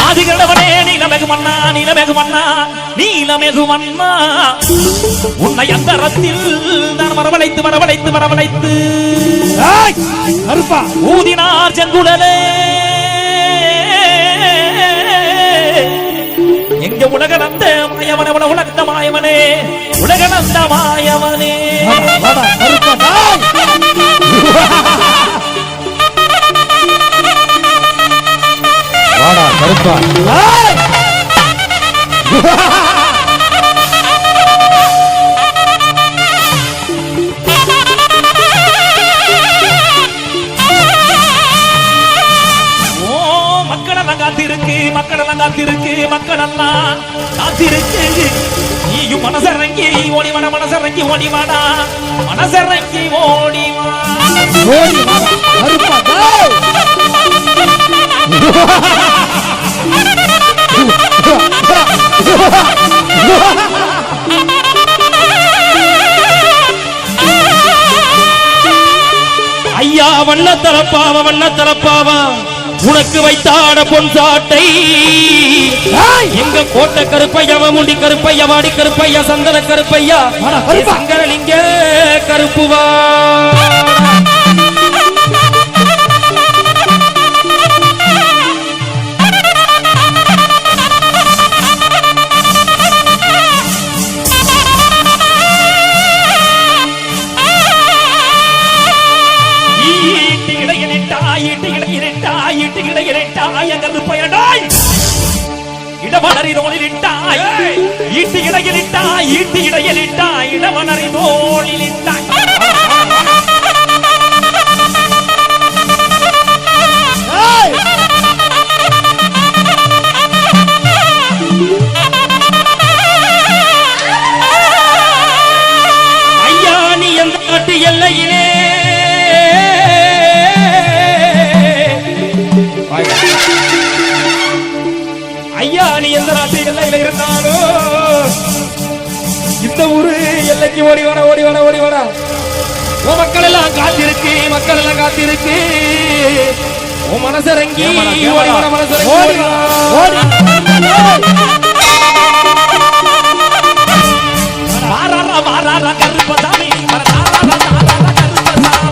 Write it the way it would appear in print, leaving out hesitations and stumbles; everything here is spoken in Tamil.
ஆதிகளவனே நீலமெகு மன்னா நீலமெகு மன்னா நீலமெகு மன்னா உன்னை அந்தரத்தில் நான் வரவழைத்து வரவழைத்து வரவழைத்து அருப்பா ஊதினார் செங்குழலே எங்க உலகநந்த மாயவனே உலகந்த மாயவனே உலகநந்த மாயவனே வாடா கருப்பா காத்திருக்கு மக்களெல்லாம் காத்திருக்கு நீயும் மனசரங்கி ஓடிவாடா மனசரங்கி ஓடிவாடா மனசரங்கி ஓடிவா ஐயா வண்ணத்தலப்பாவா உனக்கு வைத்தாட பொன் சாட்டை எங்க கோட்டை கருப்பையா முண்டி கருப்பையா வாடி கருப்பையா சந்தன கருப்பையா சங்கரலிங்க கருப்புவா இடமனறிதோளிலிட்டாய் ஈட்டி இடையிலிட்டாய் ஈட்டி இடையிலிட்டாய் இடமனறிதோளிலிட்டாய் ஐயா நீ எந்த நாட்டு எல்லையிலே ஐயா நீ எந்த நாட்டு எல்லையில இருந்தாலும் இந்த ஊரு எல்லைக்கு ஓடிவாடா ஓடிவாடா ஓடிவாடா உன் மக்கள் எல்லாம் காத்திருக்கு உன் மனசரங்கி ஓடிவாடா மனசரங்கி